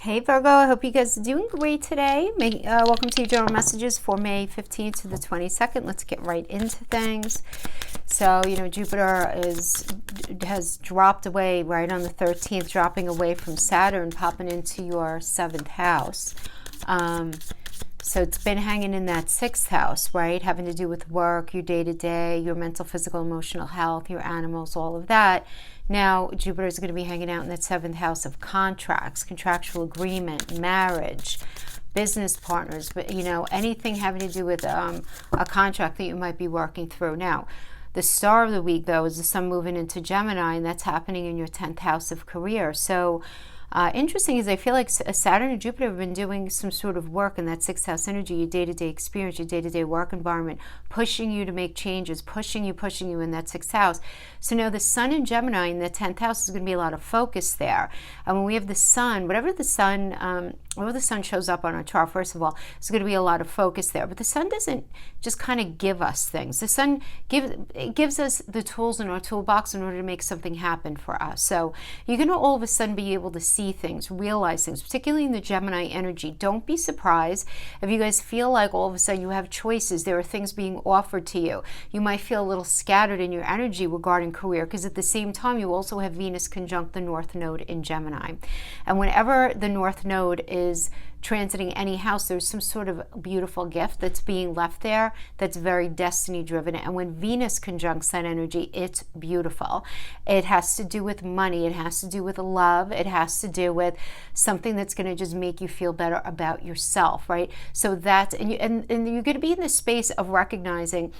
Hey Virgo, I hope you guys are doing great today. Welcome to your general messages for May 15th to the 22nd. Let's get right into things. So, Jupiter has dropped away right on the 13th, dropping away from Saturn, popping into your 7th house. So it's been hanging in that 6th house, right? Having to do with work, your day-to-day, your mental, physical, emotional health, your animals, all of that. Now, Jupiter is going to be hanging out in that 7th house of contracts, contractual agreement, marriage, business partners, but, anything having to do with a contract that you might be working through. Now, the star of the week, though, is the sun moving into Gemini, and that's happening in your 10th house of career. So, interesting is I feel like Saturn and Jupiter have been doing some sort of work in that 6th house energy, your day-to-day experience, your day-to-day work environment, pushing you to make changes, pushing you in that 6th house. So now the sun in Gemini in the 10th house is going to be a lot of focus there. And when we have the sun, wherever the sun shows up on our chart, first of all, there's going to be a lot of focus there. But the sun doesn't just kind of give us things. The sun gives us the tools in our toolbox in order to make something happen for us. So you're going to all of a sudden be able to see things, realize things, particularly in the Gemini energy. Don't be surprised if you guys feel like all of a sudden you have choices. There are things being offered to you. You might feel a little scattered in your energy regarding career, because at the same time you also have Venus conjunct the North Node in Gemini. And whenever the North Node is transiting any house, there's some sort of beautiful gift that's being left there that's very destiny driven. And when Venus conjuncts that energy, it's beautiful. It has to do with money, it has to do with love, it has to do with something that's going to just make you feel better about yourself, right? So that's, and you're going to be in the space of recognizing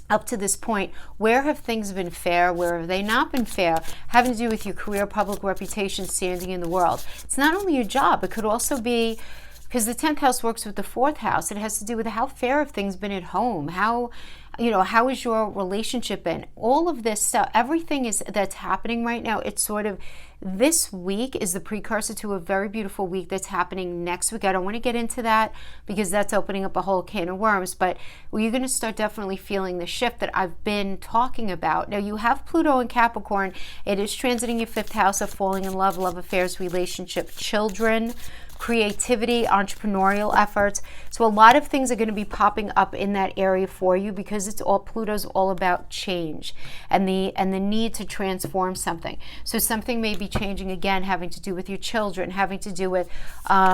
up to this point, where have things been fair, where have they not been fair, having to do with your career, public reputation, standing in the world. It's not only your job, it could also be, because the 10th house works with the 4th house, it has to do with how fair have things been at home, how is your relationship been, all of this stuff, everything that's happening right now. It's sort of, this week is the precursor to a very beautiful week that's happening next week. I don't want to get into that because that's opening up a whole can of worms, but you're going to start definitely feeling the shift that I've been talking about. Now, you have Pluto in Capricorn. It is transiting your 5th house of falling in love, love affairs, relationship, children, creativity, entrepreneurial efforts. So a lot of things are going to be popping up in that area for you, because Pluto's all about change and the need to transform something. So something may be changing again, having to do with your children, having to do with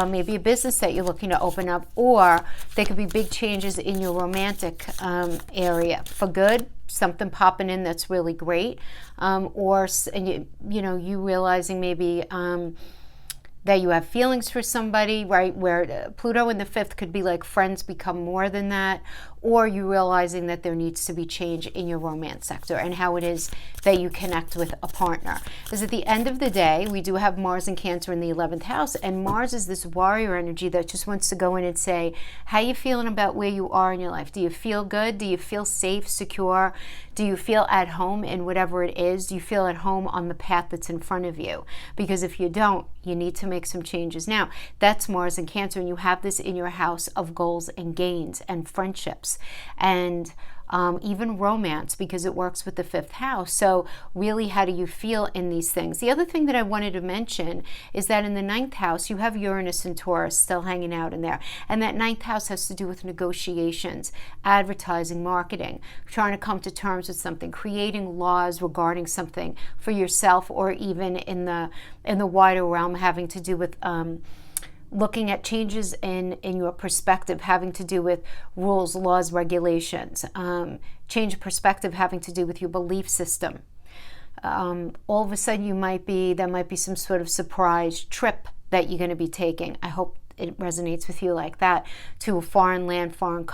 maybe a business that you're looking to open up, or there could be big changes in your romantic area for good. Something popping in that's really great, or you realizing maybe that you have feelings for somebody, right? Where Pluto in the 5th could be like friends become more than that, or you realizing that there needs to be change in your romance sector and how it is that you connect with a partner. Because at the end of the day, we do have Mars and Cancer in the 11th house, and Mars is this warrior energy that just wants to go in and say, how you feeling about where you are in your life? Do you feel good? Do you feel safe, secure? Do you feel at home in whatever it is? Do you feel at home on the path that's in front of you? Because if you don't, you need to make some changes. Now, that's Mars and Cancer, and you have this in your house of goals and gains and friendships and even romance, because it works with the 5th house. So really, how do you feel in these things? The other thing that I wanted to mention is that in the 9th house, you have Uranus and Taurus still hanging out in there. And that 9th house has to do with negotiations, advertising, marketing, trying to come to terms with something, creating laws regarding something for yourself, or even in the wider realm, having to do with looking at changes in your perspective, having to do with rules, laws, regulations, change of perspective having to do with your belief system. All of a sudden there might be some sort of surprise trip that you're going to be taking. I hope it resonates with you like that, to a foreign land, foreign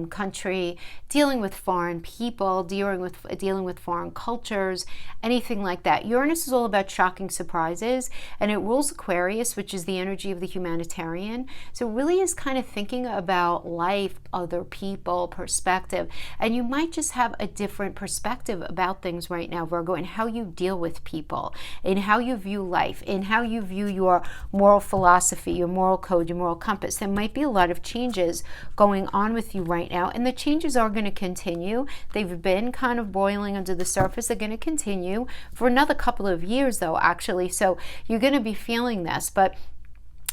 country, dealing with foreign people, dealing with foreign cultures, anything like that. Uranus is all about shocking surprises, and it rules Aquarius, which is the energy of the humanitarian. So it really is kind of thinking about life, other people, perspective, and you might just have a different perspective about things right now, Virgo, and how you deal with people, in how you view life, in how you view your moral philosophy, your moral code, your moral compass. There might be a lot of changes going on with you right now, and the changes are going to continue. They've been kind of boiling under the surface. They're going to continue for another couple of years, though, actually. So you're going to be feeling this, but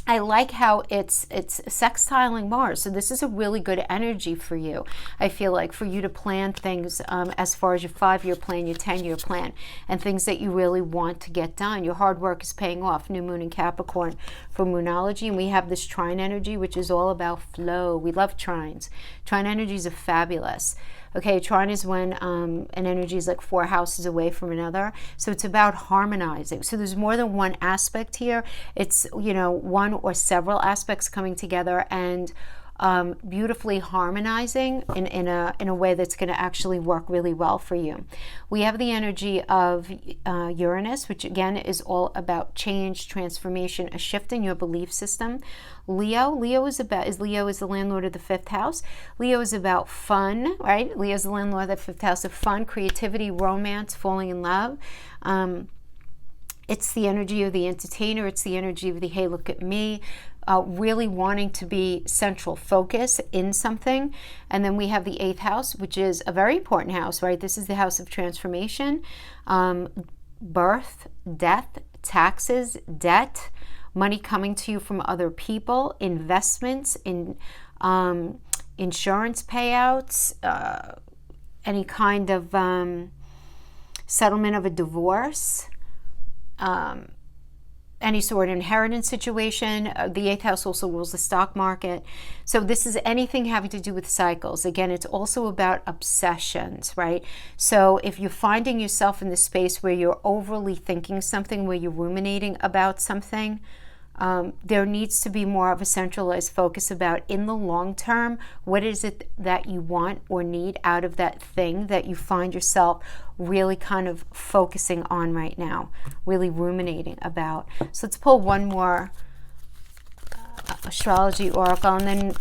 I like how it's sextiling Mars. So this is a really good energy for you. I feel like for you to plan things as far as your 5-year plan, your 10-year plan, and things that you really want to get done. Your hard work is paying off. New moon in Capricorn for Moonology. And we have this trine energy, which is all about flow. We love trines. Trine energies are fabulous. Okay, trine is when an energy is like 4 houses away from another. So it's about harmonizing. So there's more than one aspect here. It's, you know, one or several aspects coming together and beautifully harmonizing in a way that's going to actually work really well for you. We have the energy of Uranus, which again is all about change, transformation, a shift in your belief system. Leo is the landlord of the 5th house. Leo is about fun, right? Leo is the landlord of the 5th house of fun, creativity, romance, falling in love. It's the energy of the entertainer. It's the energy of the, hey, look at me, really wanting to be central focus in something. And then we have the 8th house, which is a very important house, right? This is the house of transformation, birth, death, taxes, debt, money coming to you from other people, investments, in insurance payouts, any kind of settlement of a divorce, any sort of inheritance situation. The 8th house also rules the stock market. So this is anything having to do with cycles. Again, it's also about obsessions, right? So if you're finding yourself in the space where you're overly thinking something, where you're ruminating about something, there needs to be more of a centralized focus about, in the long term, what is it that you want or need out of that thing that you find yourself really kind of focusing on right now, really ruminating about. So let's pull one more astrology oracle, and then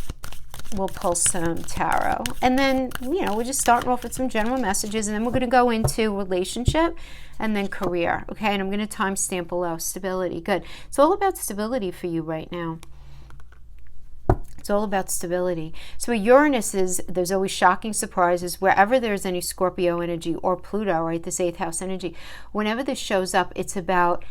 we'll pull some tarot. And then, you know, we're just starting off with some general messages, and then we're going to go into relationship and then career. Okay, and I'm going to timestamp below stability. Good. It's all about stability for you right now. It's all about stability. So Uranus is, there's always shocking surprises wherever there's any Scorpio energy or Pluto, right? This 8th house energy. Whenever this shows up, it's about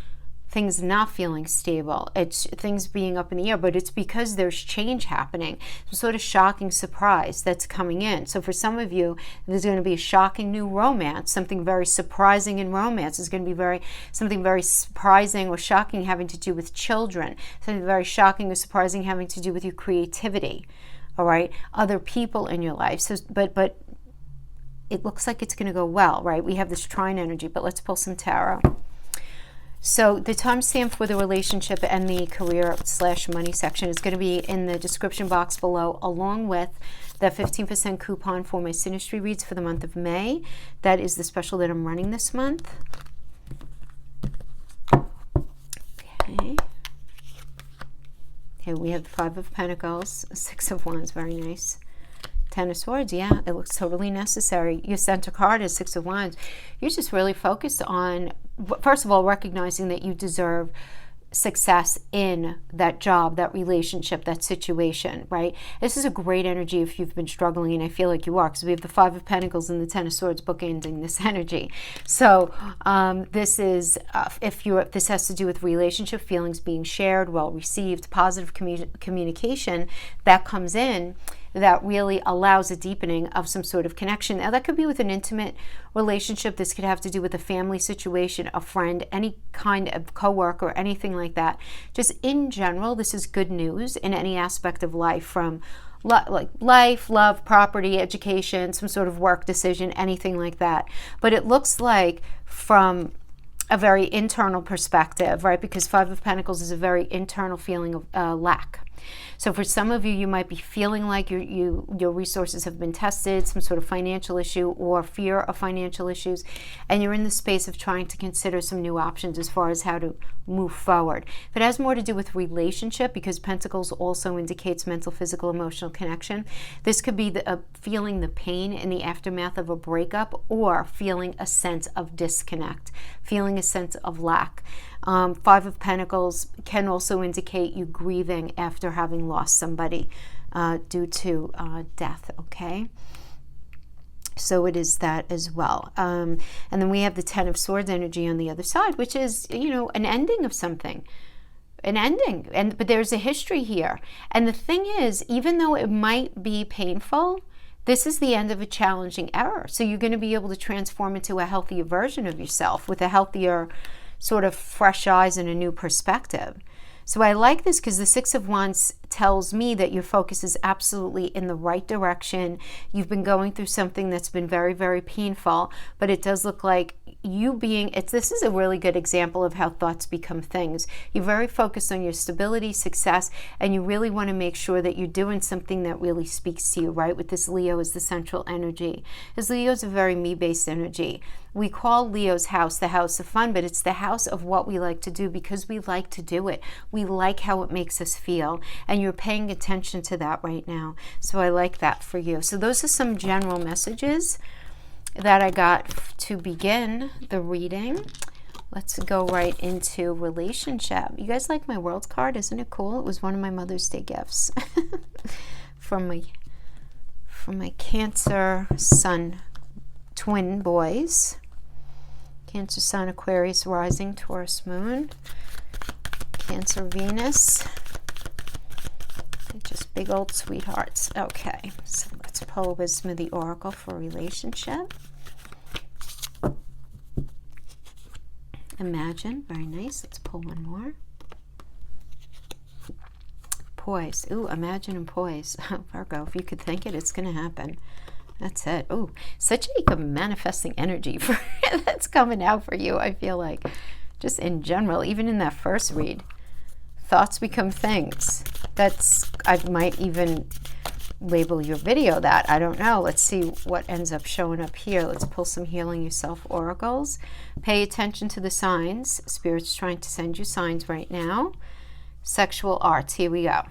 things not feeling stable. It's things being up in the air, but it's because there's change happening. Some sort of shocking surprise that's coming in. So for some of you, there's going to be a shocking new romance, something very surprising in romance. Is going to be something very surprising or shocking having to do with children. Something very shocking or surprising having to do with your creativity. All right, other people in your life. So, but it looks like it's going to go well, right? We have this trine energy, but let's pull some tarot. So the timestamp for the relationship and the career/money section is going to be in the description box below, along with the 15% coupon for my Synastry reads for the month of May. That is the special that I'm running this month. Okay. Here we have the 5 of Pentacles, 6 of Wands, very nice. 10 of Swords, yeah, it looks totally necessary. Your center card is 6 of Wands. You're just really focused on, first of all, recognizing that you deserve success in that job, that relationship, that situation, right? This is a great energy if you've been struggling, and I feel like you are, because we have the 5 of Pentacles and the 10 of Swords bookending this energy. So this is, this has to do with relationship, feelings being shared, well received, positive communication that comes in, that really allows a deepening of some sort of connection. Now, that could be with an intimate relationship. This could have to do with a family situation, a friend, any kind of coworker, anything like that. Just in general, this is good news in any aspect of life, from like life, love, property, education, some sort of work decision, anything like that. But it looks like from a very internal perspective, right? Because 5 of Pentacles is a very internal feeling of lack. So for some of you, you might be feeling like your resources have been tested, some sort of financial issue or fear of financial issues, and you're in the space of trying to consider some new options as far as how to move forward. If it has more to do with relationship, because Pentacles also indicates mental, physical, emotional connection, this could be feeling the pain in the aftermath of a breakup, or feeling a sense of disconnect, feeling a sense of lack. 5 of Pentacles can also indicate you grieving after having lost somebody due to death, okay? So it is that as well. And then we have the 10 of Swords energy on the other side, which is, you know, an ending of something. an ending, but there's a history here. And the thing is, even though it might be painful, this is the end of a challenging era. So you're going to be able to transform into a healthier version of yourself with a healthier sort of fresh eyes and a new perspective. So I like this because the Six of Wands tells me that your focus is absolutely in the right direction. You've been going through something that's been very, very painful, but it does look like this is a really good example of how thoughts become things. You're very focused on your stability, success, and you really want to make sure that you're doing something that really speaks to you, right? With this Leo as the central energy. Because Leo is a very me-based energy. We call Leo's house the house of fun, but it's the house of what we like to do because we like to do it. We like how it makes us feel, and you're paying attention to that right now. So I like that for you. So those are some general messages that I got to begin the reading. Let's go right into relationship. You guys like my World card? Isn't it cool? It was one of my Mother's Day gifts from my Cancer Sun twin boys. Cancer Sun, Aquarius rising, Taurus moon, Cancer Venus. They're just big old sweethearts. Okay, so let's pull Wisdom of the Oracle for relationship. Imagine, very nice. Let's pull one more. Poise. Ooh, imagine and poise. Virgo, if you could think it, it's going to happen. That's it. Ooh, such a manifesting energy that's coming out for you, I feel like. Just in general, even in that first read. Thoughts become things. I might even label your video that. I don't know. Let's see what ends up showing up here. Let's pull some Healing Yourself oracles. Pay attention to the signs. Spirit's trying to send you signs right now. Sexual arts. Here we go.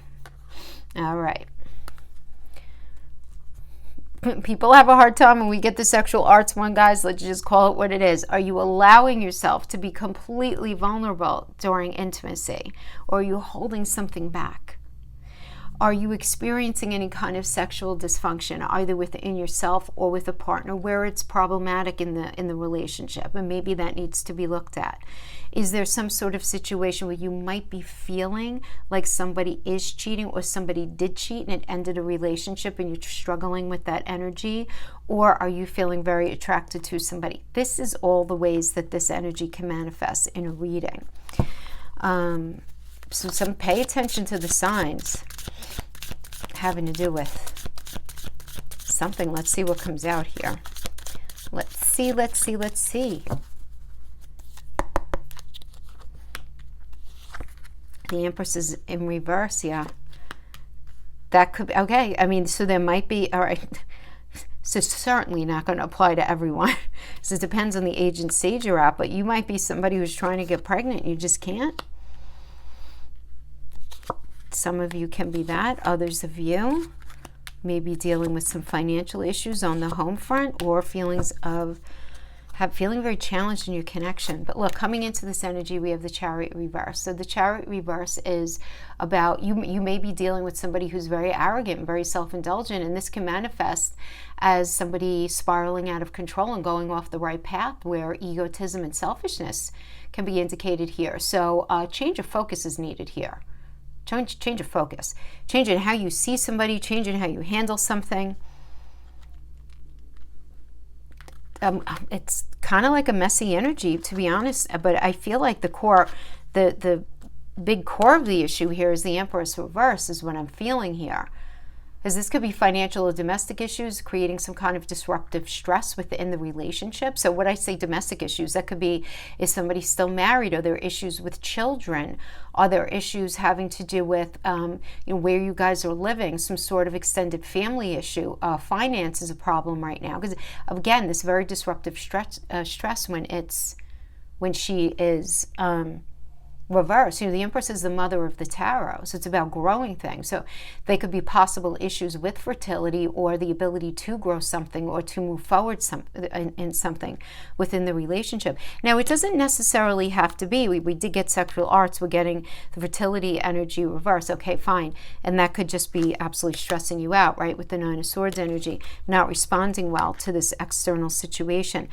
All right. People have a hard time when we get the sexual arts one, guys. Let's just call it what it is. Are you allowing yourself to be completely vulnerable during intimacy? Or are you holding something back? Are you experiencing any kind of sexual dysfunction, either within yourself or with a partner, where it's problematic in the relationship, and maybe that needs to be looked at? Is there some sort of situation where you might be feeling like somebody is cheating or somebody did cheat and it ended a relationship and you're struggling with that energy? Or are you feeling very attracted to somebody? This is all the ways that this energy can manifest in a reading. So pay attention to the signs having to do with something. Let's see what comes out here. Let's see. The Empress is in reverse, yeah. That could be, okay, I mean, so there might be, all right, so certainly not going to apply to everyone. So it depends on the age and stage you're at, but you might be somebody who's trying to get pregnant and you just can't. Some of you can be that. Others of you may be dealing with some financial issues on the home front, or feeling very challenged in your connection. But look, coming into this energy, we have the Chariot reverse. So the Chariot reverse is about you may be dealing with somebody who's very arrogant and very self-indulgent, and this can manifest as somebody spiraling out of control and going off the right path, where egotism and selfishness can be indicated here. So change of focus is needed here. Change of focus. Change in how you see somebody, change in how you handle something. It's kind of like a messy energy, to be honest, but I feel like the big core of the issue here is the Empress reverse is what I'm feeling here. Because this could be financial or domestic issues, creating some kind of disruptive stress within the relationship. So when I say domestic issues, that could be, is somebody still married? Are there issues with children? Are there issues having to do with where you guys are living, some sort of extended family issue? Finance is a problem right now. Because again, this very disruptive stress when she is reverse. The Empress is the mother of the tarot, so it's about growing things. So they could be possible issues with fertility or the ability to grow something or to move forward in something within the relationship. Now, it doesn't necessarily have to be, we did get sexual arts, we're getting the fertility energy reverse. Okay, fine. And that could just be absolutely stressing you out, right? With the Nine of Swords energy, not responding well to this external situation.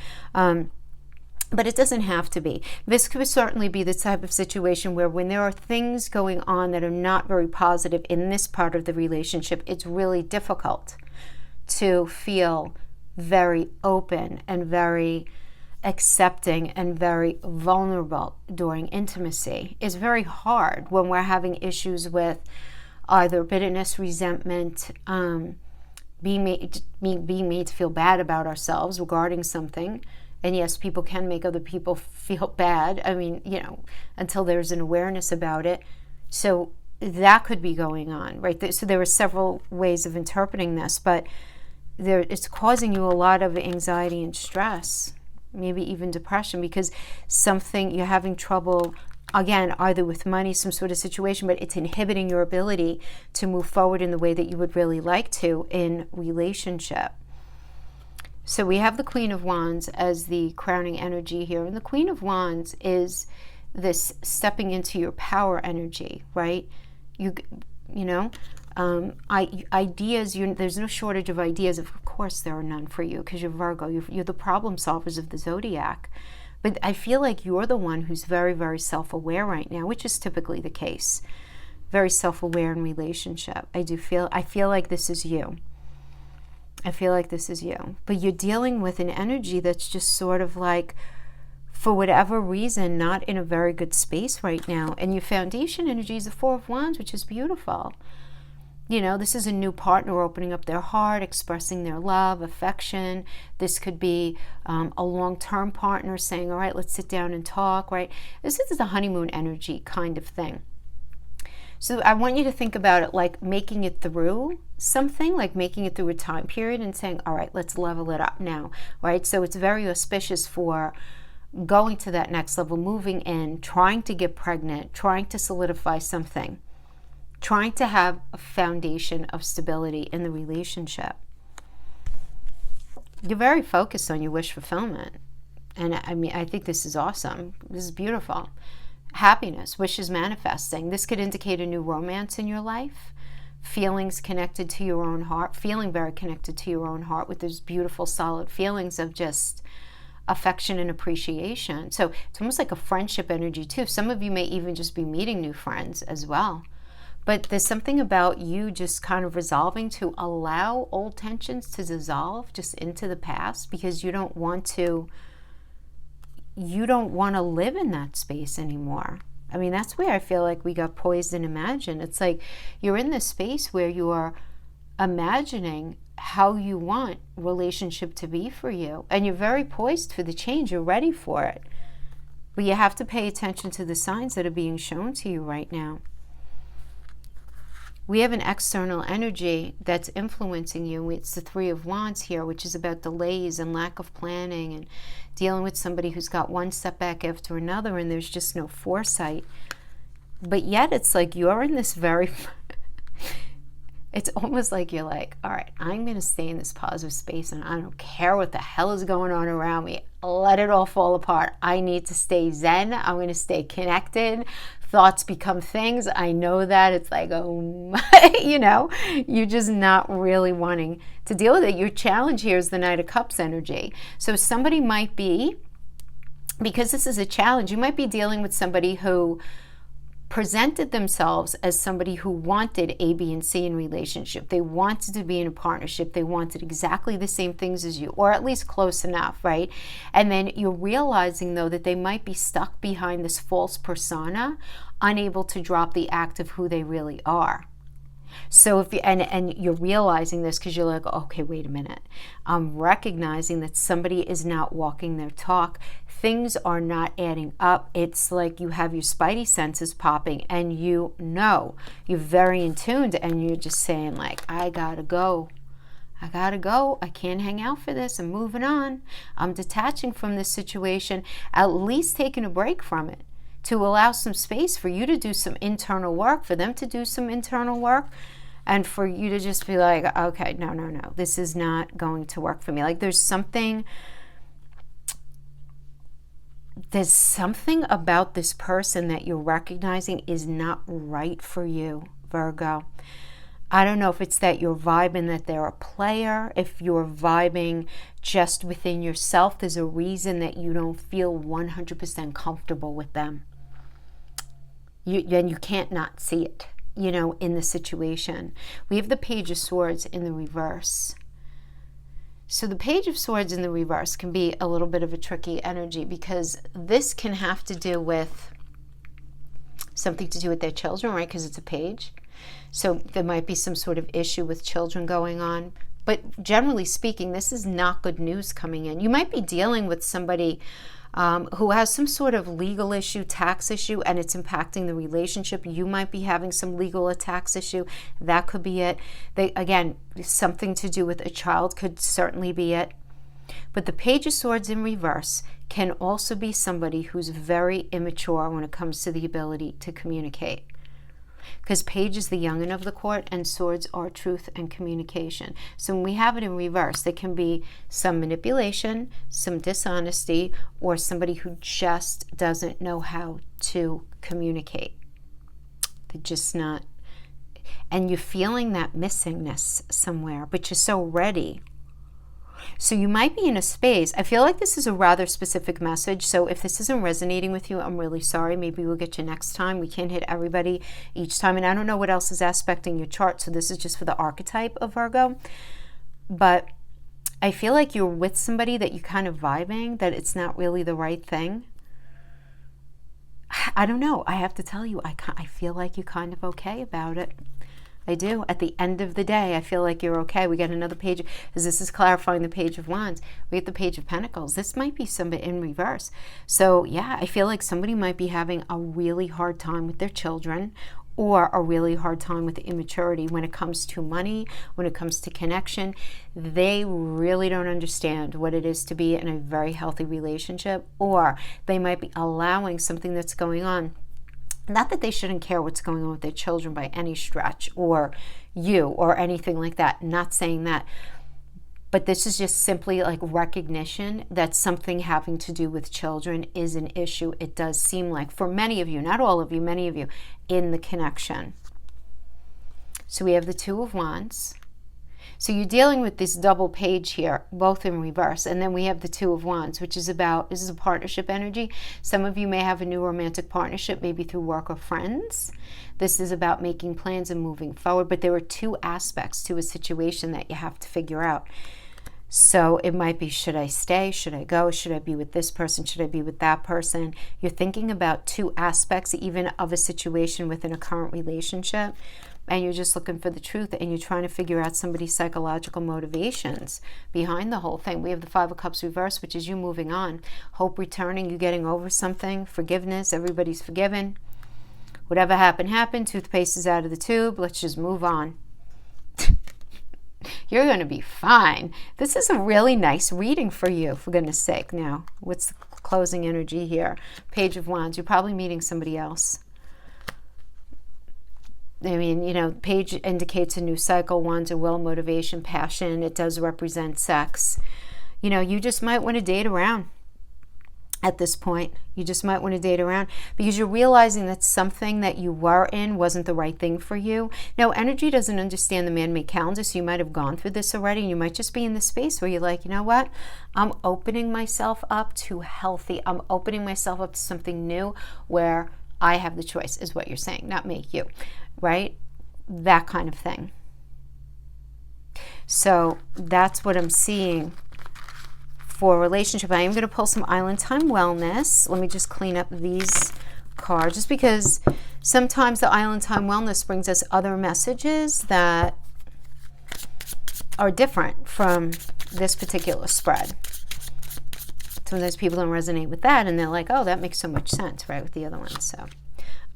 But it doesn't have to be. This could certainly be the type of situation where when there are things going on that are not very positive in this part of the relationship, it's really difficult to feel very open and very accepting and very vulnerable during intimacy. It's very hard when we're having issues with either bitterness, resentment, being made to feel bad about ourselves regarding something. And yes, people can make other people feel bad. I mean, until there's an awareness about it. So that could be going on, right? So there are several ways of interpreting this, but it's causing you a lot of anxiety and stress, maybe even depression, because you're having trouble, again, either with money, some sort of situation, but it's inhibiting your ability to move forward in the way that you would really like to in relationship. So we have the Queen of Wands as the crowning energy here. And the Queen of Wands is this stepping into your power energy, right? Ideas, there's no shortage of ideas. Of course there are none for you because you're Virgo. You're the problem solvers of the zodiac. But I feel like you're the one who's very, very self-aware right now, which is typically the case. Very self-aware in relationship. I feel like this is you. I feel like this is you. But you're dealing with an energy that's just sort of like, for whatever reason, not in a very good space right now. And your foundation energy is the Four of Wands, which is beautiful. This is a new partner opening up their heart, expressing their love, affection. This could be a long-term partner saying, all right, let's sit down and talk, right? This is a honeymoon energy kind of thing. So I want you to think about it like making it through something, like making it through a time period and saying, all right, let's level it up now, right? So it's very auspicious for going to that next level, moving in, trying to get pregnant, trying to solidify something, trying to have a foundation of stability in the relationship. You're very focused on your wish fulfillment. And I think this is awesome. This is beautiful. Happiness, wishes manifesting. This could indicate a new romance in your life. Feelings connected to your own heart. Feeling very connected to your own heart with those beautiful, solid feelings of just affection and appreciation. So it's almost like a friendship energy too. Some of you may even just be meeting new friends as well. But there's something about you just kind of resolving to allow old tensions to dissolve just into the past because you don't want to live in that space anymore. I mean, that's where I feel like we got poised and imagined. It's like you're in this space where you are imagining how you want relationship to be for you. And you're very poised for the change. You're ready for it. But you have to pay attention to the signs that are being shown to you right now. We have an external energy that's influencing you. It's the Three of Wands here, which is about delays and lack of planning and dealing with somebody who's got one setback after another and there's just no foresight. But yet it's like you're in this very... It's almost like you're like, all right, I'm going to stay in this positive space and I don't care what the hell is going on around me. Let it all fall apart. I need to stay zen. I'm going to stay connected. Thoughts become things. I know that. It's like, you're just not really wanting to deal with it. Your challenge here is the Knight of Cups energy. So somebody might be, because this is a challenge, you might be dealing with somebody who presented themselves as somebody who wanted A, B, and C in relationship. They wanted to be in a partnership. They wanted exactly the same things as you, or at least close enough, right? And then you're realizing, though, that they might be stuck behind this false persona, unable to drop the act of who they really are. So if you, and you're realizing this because you're like, okay, wait a minute. I'm recognizing that somebody is not walking their talk. Things are not adding up. It's like you have your spidey senses popping and you're very in tuned and you're just saying like, I gotta go. I can't hang out for this. I'm moving on. I'm detaching from this situation, at least taking a break from it, to allow some space for you to do some internal work, for them to do some internal work, and for you to just be like, okay, no, this is not going to work for me. Like there's something about this person that you're recognizing is not right for you, Virgo. I don't know if it's that you're vibing that they're a player. If you're vibing just within yourself, there's a reason that you don't feel 100% comfortable with them. Then you can't not see it, in the situation. We have the Page of Swords in the reverse. So the Page of Swords in the reverse can be a little bit of a tricky energy, because this can have to do with something to do with their children, right? Because it's a page. So there might be some sort of issue with children going on. But generally speaking, this is not good news coming in. You might be dealing with somebody who has some sort of legal issue, tax issue, and it's impacting the relationship. You might be having some legal or tax issue. That could be it. Again, something to do with a child could certainly be it. But the Page of Swords in reverse can also be somebody who's very immature when it comes to the ability to communicate. Because Page is the youngin' of the court, and Swords are truth and communication. So when we have it in reverse, there can be some manipulation, some dishonesty, or somebody who just doesn't know how to communicate. They're just not. And you're feeling that missingness somewhere, but you're so ready. So you might be in a space. I feel like this is a rather specific message. So if this isn't resonating with you, I'm really sorry. Maybe we'll get you next time. We can't hit everybody each time. And I don't know what else is aspecting your chart. So this is just for the archetype of Virgo. But I feel like you're with somebody that you're kind of vibing, that it's not really the right thing. I don't know. I have to tell you, I feel like you're kind of okay about it. I do. At the end of the day, I feel like you're okay. We got another page, because this is clarifying the Page of Wands. We get the Page of Pentacles. This might be somebody in reverse. So yeah, I feel like somebody might be having a really hard time with their children, or a really hard time with immaturity when it comes to money, when it comes to connection. They really don't understand what it is to be in a very healthy relationship, or they might be allowing something that's going on. Not that they shouldn't care what's going on with their children by any stretch, or you, or anything like that. Not saying that. But this is just simply like recognition that something having to do with children is an issue. It does seem like, for many of you, not all of you, many of you, in the connection. So we have the Two of Wands. So you're dealing with this double page here, both in reverse. And then we have the Two of Wands, which is about, this is a partnership energy. Some of you may have a new romantic partnership, maybe through work or friends. This is about making plans and moving forward. But there are two aspects to a situation that you have to figure out. So it might be, should I stay? Should I go? Should I be with this person? Should I be with that person? You're thinking about two aspects even of a situation within a current relationship. And you're just looking for the truth, and you're trying to figure out somebody's psychological motivations behind the whole thing. We have the Five of Cups reverse, which is you moving on. Hope returning, you getting over something. Forgiveness, everybody's forgiven. Whatever happened, happened. Toothpaste is out of the tube. Let's just move on. You're going to be fine. This is a really nice reading for you, for goodness sake. Now, what's the closing energy here? Page of Wands. You're probably meeting somebody else. I mean, page indicates a new cycle. Wands are will, motivation, passion. It does represent sex. You just might want to date around at this point. You just might want to date around, because you're realizing that something that you were in wasn't the right thing for you. Now, energy doesn't understand the man-made calendar, so you might have gone through this already, and you might just be in the space where you're like, you know what? I'm opening myself up to healthy. I'm opening myself up to something new where I have the choice, is what you're saying, not me, you. Right? That kind of thing. So that's what I'm seeing for a relationship. I am going to pull some Island Time Wellness. Let me just clean up these cards, just because sometimes the Island Time Wellness brings us other messages that are different from this particular spread. Sometimes people don't resonate with that, and they're like, oh, that makes so much sense, right, with the other one. So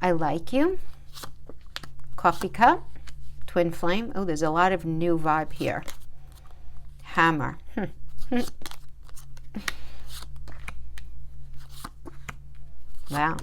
I like you. Coffee cup, twin flame. Oh, there's a lot of new vibe here. Hammer. Wow.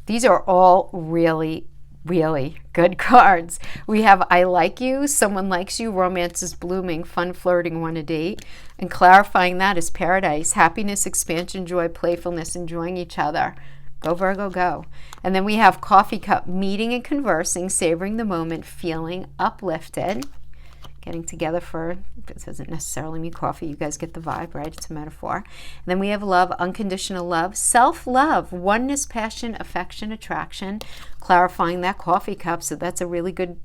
These are all really, really good cards. We have I like you, someone likes you, romance is blooming, fun flirting, want a date. And clarifying that is paradise, happiness, expansion, joy, playfulness, enjoying each other. Go Virgo, go. And then we have coffee cup, meeting and conversing, savoring the moment, feeling uplifted. Getting together for, this doesn't necessarily mean coffee, you guys get the vibe, right? It's a metaphor. And then we have love, unconditional love, self-love, oneness, passion, affection, attraction, clarifying that coffee cup. So that's a really good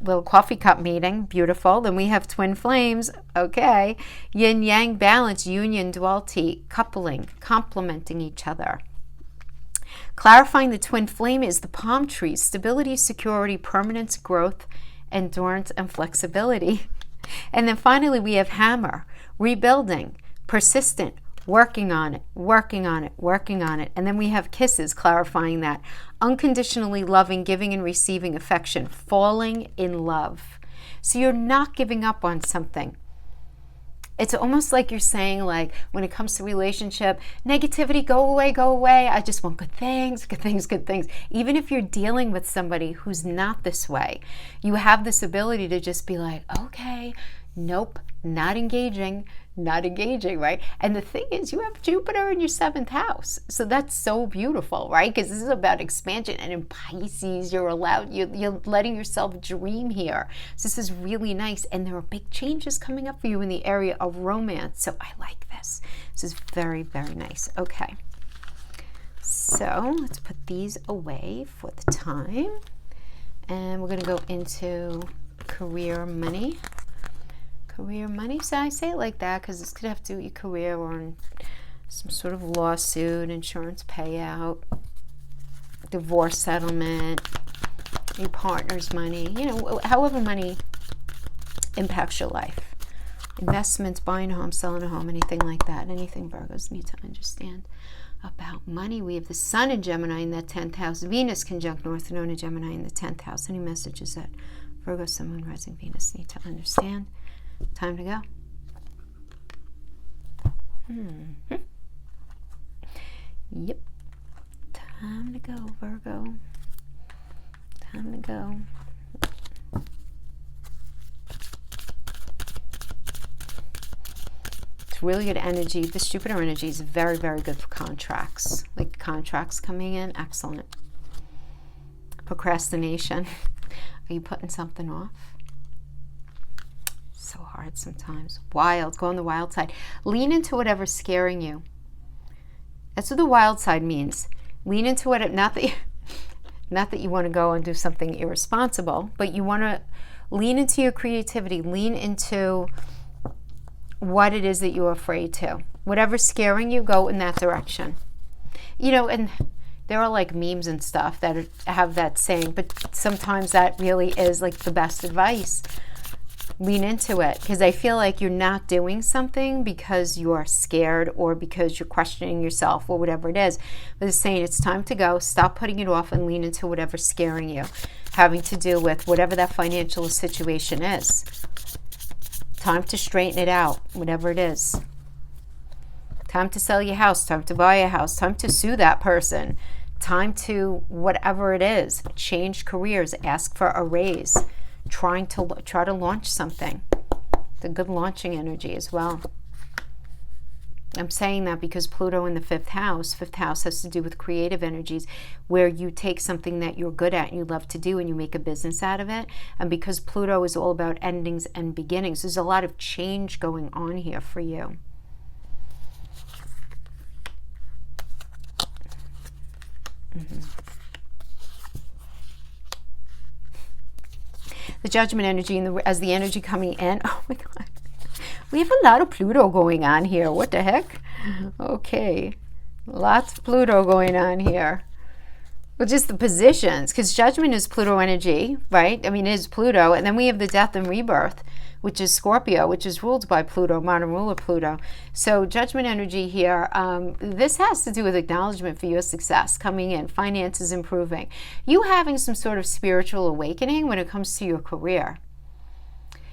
little coffee cup meeting. Beautiful. Then we have twin flames. Okay. Yin yang balance, union, duality, coupling, complementing each other. Clarifying the twin flame is the palm tree, stability, security, permanence, growth, endurance, and flexibility. And then finally we have hammer, rebuilding, persistent, working on it, working on it, working on it. And then we have kisses, clarifying that. Unconditionally loving, giving and receiving affection, falling in love. So you're not giving up on something. It's almost like you're saying, like, when it comes to relationship, negativity, go away, go away. I just want good things, good things, good things. Even if you're dealing with somebody who's not this way, you have this ability to just be like, okay, nope, not engaging, right? And the thing is, you have Jupiter in your 7th house. So that's so beautiful, right? Because this is about expansion. And in Pisces, you're letting yourself dream here. So this is really nice. And there are big changes coming up for you in the area of romance. So I like this. This is very, very nice. Okay. So let's put these away for the time. And we're going to go into career money. Career money. So I say it like that because this could have to do with your career or some sort of lawsuit, insurance payout, divorce settlement, your partner's money, you know, however money impacts your life. Investments, buying a home, selling a home, anything like that. Anything Virgos need to understand about money. We have the Sun in Gemini in that 10th house. Venus conjunct North Node in Gemini in the 10th house. Any messages that Virgo, Sun, Moon, Rising, Venus need to understand? Time to go. Yep. Time to go, Virgo. Time to go. It's really good energy. This Jupiter energy is very, very good for contracts. Like contracts coming in, excellent. Procrastination. Are you putting something off? So hard sometimes. Wild. Go on the wild side. Lean into whatever's scaring you. That's what the wild side means. Lean into it. Not that you want to go and do something irresponsible, but you want to lean into your creativity. Lean into what it is that you're afraid to. Whatever's scaring you, go in that direction. You know, and there are like memes and stuff that have that saying, but sometimes that really is like the best advice. Lean into it, because I feel like you're not doing something because you're scared or because you're questioning yourself or whatever it is. But it's saying it's time to go. Stop putting it off and lean into whatever's scaring you, having to do with whatever that financial situation is. Time to straighten it out, whatever it is. Time to sell your house, time to buy a house, time to sue that person, time to whatever it is. Change careers, ask for a raise. Try to launch something. The good launching energy as well. I'm saying that because Pluto in the 5th house has to do with creative energies, where you take something that you're good at and you love to do and you make a business out of it. And because Pluto is all about endings and beginnings, there's a lot of change going on here for you. The judgment energy and as the energy coming in. Oh my God. We have a lot of Pluto going on here. What the heck? Okay. Lots of Pluto going on here. Well, just the positions, because judgment is Pluto energy, right? I mean, it is Pluto. And then we have the death and rebirth, which is Scorpio, which is ruled by Pluto, modern ruler Pluto. So judgment energy here, this has to do with acknowledgement for your success coming in, finances improving, you having some sort of spiritual awakening when it comes to your career.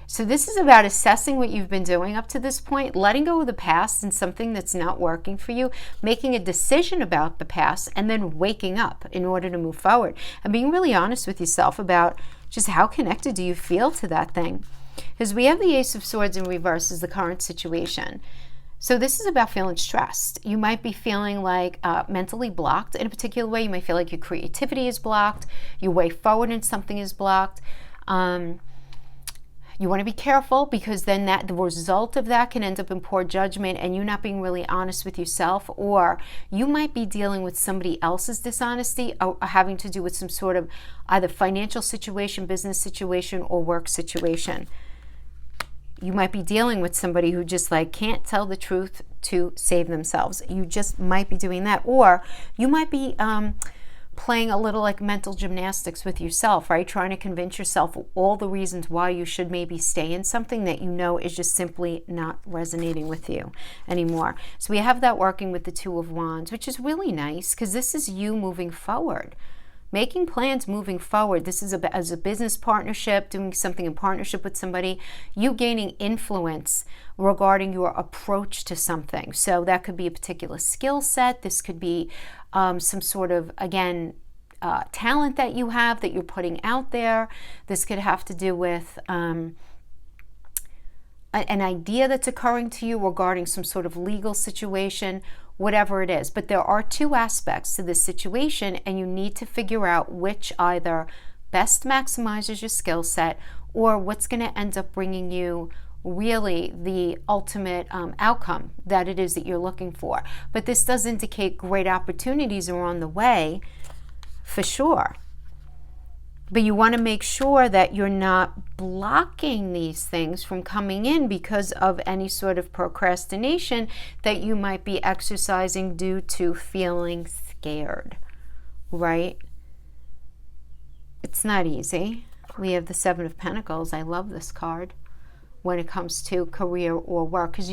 So this is about assessing what you've been doing up to this point, letting go of the past and something that's not working for you, making a decision about the past, and then waking up in order to move forward. And being really honest with yourself about just how connected do you feel to that thing. Because we have the Ace of Swords in reverse as the current situation. So this is about feeling stressed. You might be feeling like mentally blocked in a particular way. You might feel like your creativity is blocked, your way forward in something is blocked. You want to be careful, because then the result of that can end up in poor judgment and you not being really honest with yourself. Or you might be dealing with somebody else's dishonesty, or having to do with some sort of either financial situation, business situation, or work situation. You might be dealing with somebody who just like can't tell the truth to save themselves. You just might be doing that. Or you might be playing a little like mental gymnastics with yourself, right? Trying to convince yourself all the reasons why you should maybe stay in something that you know is just simply not resonating with you anymore. So we have that working with the Two of Wands, which is really nice, because this is you moving forward, making plans, moving forward. This is as a business partnership, doing something in partnership with somebody, you gaining influence regarding your approach to something. So that could be a particular skill set. This could be some sort of, again, talent that you have that you're putting out there. This could have to do with an idea that's occurring to you regarding some sort of legal situation, whatever it is. But there are two aspects to this situation, and you need to figure out which either best maximizes your skill set, or what's going to end up bringing you really the ultimate outcome that it is that you're looking for. But this does indicate great opportunities are on the way, for sure. But you want to make sure that you're not blocking these things from coming in because of any sort of procrastination that you might be exercising due to feeling scared, right? It's not easy. We have the Seven of Pentacles. I love this card when it comes to career or work, because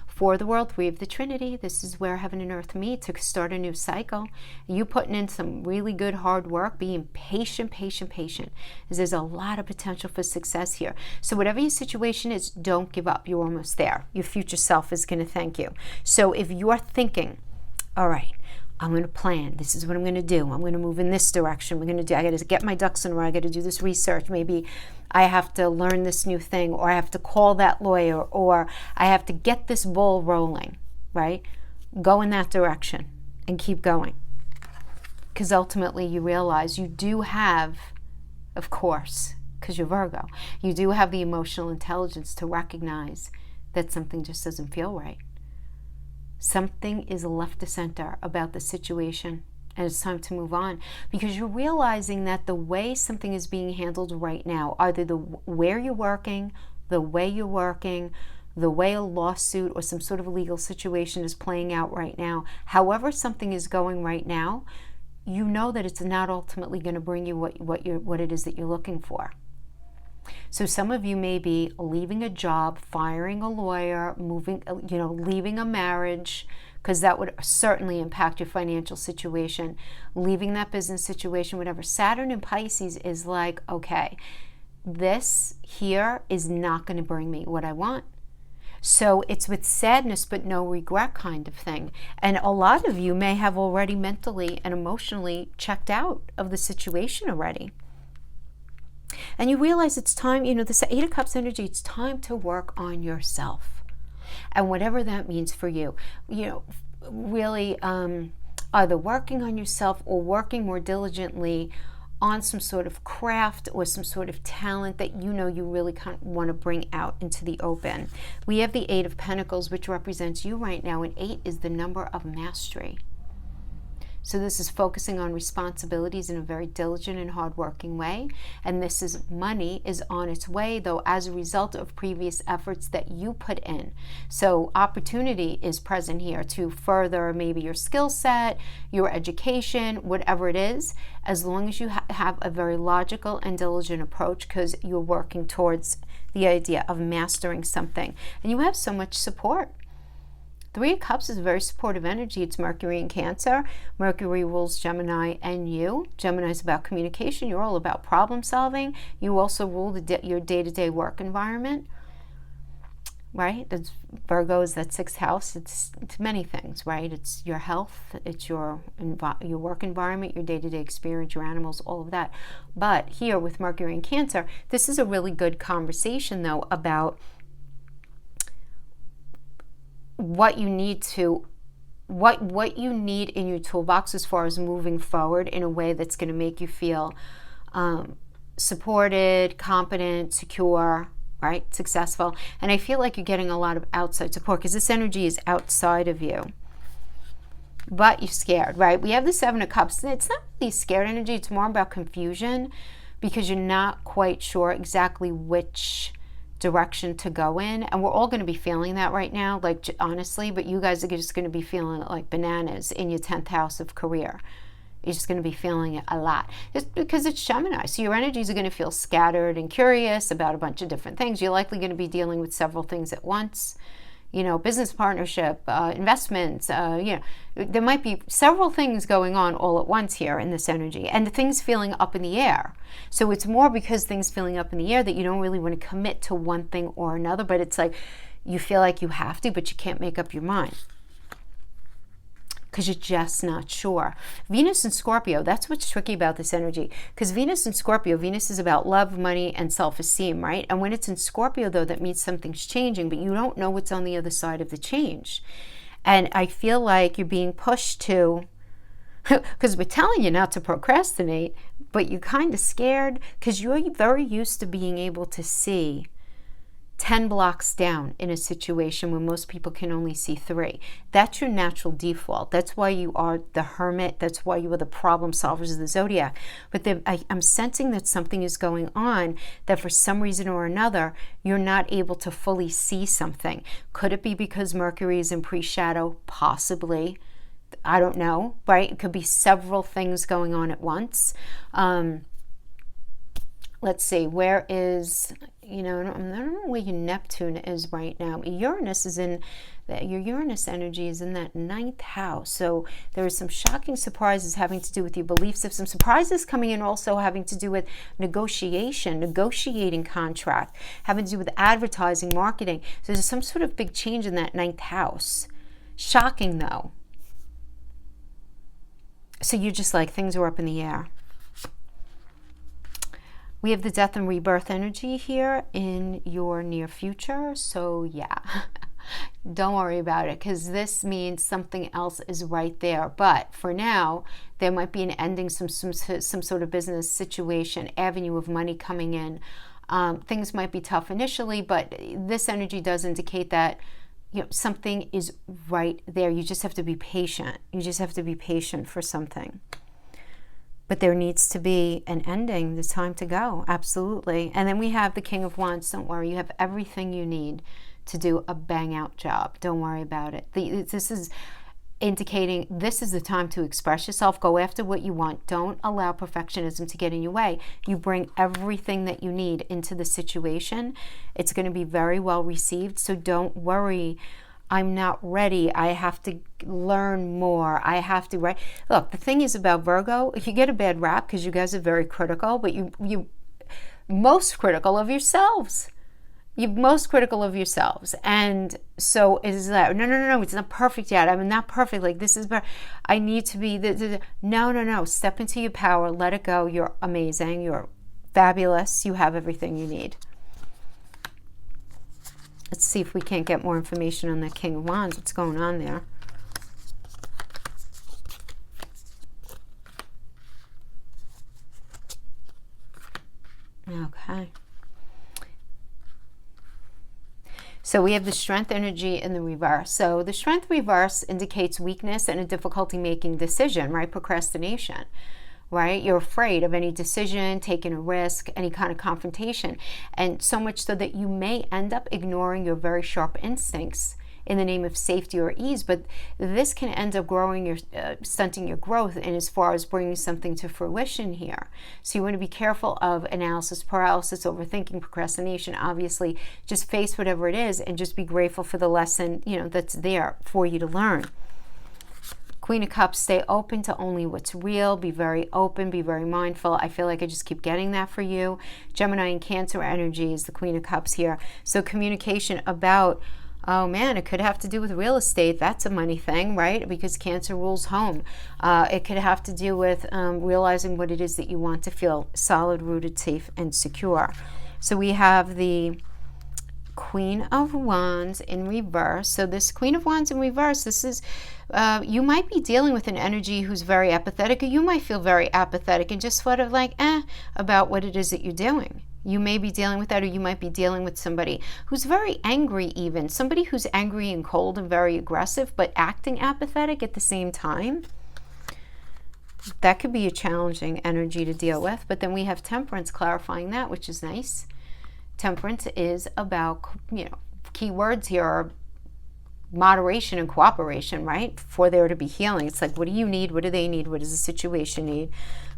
for the world, we have the Trinity. This is where heaven and earth meet to start a new cycle. You putting in some really good hard work, being patient, because there's a lot of potential for success here. So whatever your situation is, don't give up. You're almost there. Your future self is going to thank you. So if you're thinking, all right, I'm going to plan. This is what I'm going to do. I'm going to move in this direction. I got to get my ducks in a row. I got to do this research. Maybe I have to learn this new thing, or I have to call that lawyer, or I have to get this ball rolling, right? Go in that direction and keep going. Because ultimately you realize you do have, of course, because you're Virgo, you do have the emotional intelligence to recognize that something just doesn't feel right. Something is left to center about the situation, and it's time to move on, because you're realizing that the way something is being handled right now, either where you're working, the way you're working, the way a lawsuit or some sort of a legal situation is playing out right now, however something is going right now, you know that it's not ultimately going to bring you what it is that you're looking for. So some of you may be leaving a job, firing a lawyer, leaving a marriage, because that would certainly impact your financial situation, leaving that business situation, whatever. Saturn in Pisces is like, okay, this here is not going to bring me what I want. So it's with sadness but no regret kind of thing. And a lot of you may have already mentally and emotionally checked out of the situation already. And you realize it's time, this Eight of Cups energy, it's time to work on yourself. And whatever that means for you, really either working on yourself or working more diligently on some sort of craft or some sort of talent that you really kind of want to bring out into the open. We have the Eight of Pentacles, which represents you right now, and 8 is the number of mastery. So this is focusing on responsibilities in a very diligent and hardworking way. And this is money is on its way, though, as a result of previous efforts that you put in. So opportunity is present here to further maybe your skill set, your education, whatever it is, as long as you have a very logical and diligent approach, because you're working towards the idea of mastering something. And you have so much support. Three of Cups is a very supportive energy. It's Mercury in Cancer. Mercury rules Gemini and you. Gemini is about communication. You're all about problem solving. You also rule your day-to-day work environment, right? That's Virgo is that 6th house. It's many things, right? It's your health. It's your work environment, your day-to-day experience, your animals, all of that. But here with Mercury in Cancer, this is a really good conversation, though, about what you need to, what you need in your toolbox as far as moving forward in a way that's going to make you feel supported, competent, secure, right? Successful. And I feel like you're getting a lot of outside support because this energy is outside of you. But you're scared, right? We have the Seven of Cups. It's not really scared energy. It's more about confusion because you're not quite sure exactly which direction to go in. And we're all going to be feeling that right now, like honestly, but you guys are just going to be feeling it like bananas in your 10th house of career. You're just going to be feeling it a lot. Just because it's Gemini. So your energies are going to feel scattered and curious about a bunch of different things. You're likely going to be dealing with several things at once. You know, business partnership, investments, you know, there might be several things going on all at once here in this energy, and the things feeling up in the air. So it's more because things feeling up in the air that you don't really want to commit to one thing or another, but it's like you feel like you have to, but you can't make up your mind because you're just not sure. Venus and Scorpio, that's what's tricky about this energy. Because Venus and Scorpio, Venus is about love, money, and self-esteem, right? And when it's in Scorpio, though, that means something's changing, but you don't know what's on the other side of the change. And I feel like you're being pushed to, because we're telling you not to procrastinate, but you're kind of scared because you're very used to being able to see 10 blocks down in a situation where most people can only see 3. That's your natural default. That's why you are the hermit. That's why you are the problem solvers of the zodiac. But I'm sensing that something is going on that for some reason or another, you're not able to fully see something. Could it be because Mercury is in pre-shadow? Possibly. I don't know, right? It could be several things going on at once. Let's see, where is, you know, I don't know where your Neptune is right now. Uranus is in, your Uranus energy is in that 9th house. So there are some shocking surprises having to do with your beliefs. There's some surprises coming in also having to do with negotiating contract, having to do with advertising, marketing. So there's some sort of big change in that 9th house. Shocking though. So you're just like, things are up in the air. We have the death and rebirth energy here in your near future. So yeah, don't worry about it because this means something else is right there. But for now, there might be an ending, some sort of business situation, avenue of money coming in. Things might be tough initially, but this energy does indicate that, you know, something is right there. You just have to be patient. You just have to be patient for something. But there needs to be an ending. There's time to go. Absolutely. And then we have the King of Wands. Don't worry. You have everything you need to do a bang out job. Don't worry about it. This is indicating this is the time to express yourself. Go after what you want. Don't allow perfectionism to get in your way. You bring everything that you need into the situation. It's going to be very well received. So don't worry. I'm not ready. I have to learn more. I have to write. Look, the thing is about Virgo, if you get a bad rap because you guys are very critical, but you most critical of yourselves. You're most critical of yourselves. And so is that, no, it's not perfect yet. I'm not perfect. Like this is, I need to be, no. Step into your power. Let it go. You're amazing. You're fabulous. You have everything you need. Let's see if we can't get more information on the King of Wands. What's going on there? Okay. So we have the Strength energy in the reverse. So the Strength reverse indicates weakness and a difficulty making decision, right? Procrastination. Right? You're afraid of any decision, taking a risk, any kind of confrontation. And so much so that you may end up ignoring your very sharp instincts in the name of safety or ease. But this can end up stunting your growth in as far as bringing something to fruition here. So you want to be careful of analysis paralysis, overthinking, procrastination. Obviously, just face whatever it is and just be grateful for the lesson, you know, that's there for you to learn. Queen of Cups, stay open to only what's real. Be very open, be very mindful. I feel like I just keep getting that for you. Gemini and Cancer energy is the Queen of Cups here. So communication about, oh man, it could have to do with real estate. That's a money thing, right? Because Cancer rules home. It could have to do with realizing what it is that you want to feel solid, rooted, safe, and secure. So we have the Queen of Wands in reverse. So this Queen of Wands in reverse, this is, you might be dealing with an energy who's very apathetic, or you might feel very apathetic and just sort of like, about what it is that you're doing. You may be dealing with that, or you might be dealing with somebody who's very angry even. Somebody who's angry and cold and very aggressive, but acting apathetic at the same time. That could be a challenging energy to deal with. But then we have Temperance clarifying that, which is nice. Temperance is about, key words here are moderation and cooperation, right? For there to be healing. It's like, what do you need? What do they need? What does the situation need?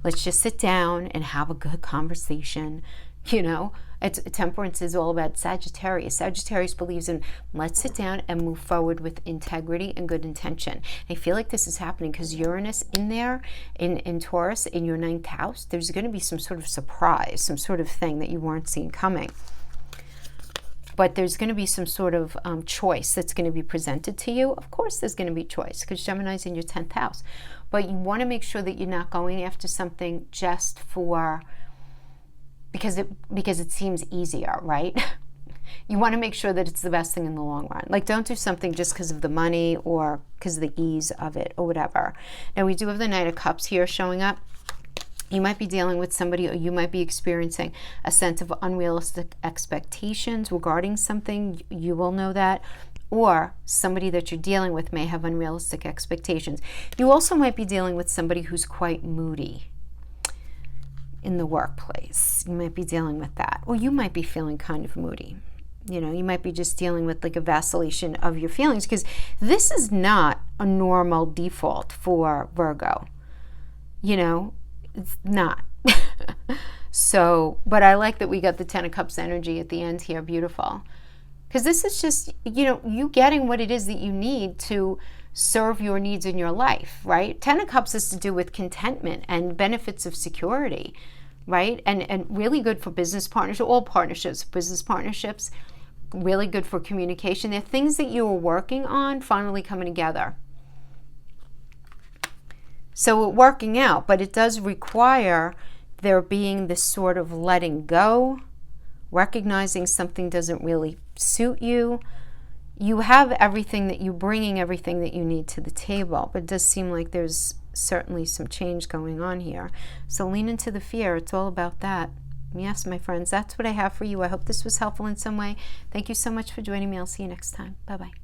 Let's just sit down and have a good conversation. Temperance is all about Sagittarius. Sagittarius believes in let's sit down and move forward with integrity and good intention. I feel like this is happening because Uranus in there, in Taurus, in your 9th house, there's going to be some sort of surprise, some sort of thing that you weren't seeing coming. But there's going to be some sort of choice that's going to be presented to you. Of course there's going to be choice because Gemini's in your 10th house. But you want to make sure that you're not going after something just because it seems easier, right? You want to make sure that it's the best thing in the long run. Like, don't do something just because of the money or because of the ease of it or whatever. Now, we do have the Knight of Cups here showing up. You might be dealing with somebody, or you might be experiencing a sense of unrealistic expectations regarding something. You will know that. Or somebody that you're dealing with may have unrealistic expectations. You also might be dealing with somebody who's quite moody in the workplace. You might be dealing with that. Or you might be feeling kind of moody. You might be just dealing with like a vacillation of your feelings, because this is not a normal default for Virgo. It's not. So, but I like that we got the 10 of Cups energy at the end here. Beautiful. Because this is just, you getting what it is that you need to serve your needs in your life, right? 10 of Cups has to do with contentment and benefits of security, right? And really good for business partnerships, all partnerships, business partnerships, really good for communication. They're things that you were working on finally coming together. So it's working out, but it does require there being this sort of letting go, recognizing something doesn't really suit you. You have everything that you're bringing, everything that you need to the table, but it does seem like there's certainly some change going on here. So lean into the fear. It's all about that. Yes, my friends, that's what I have for you. I hope this was helpful in some way. Thank you so much for joining me. I'll see you next time. Bye-bye.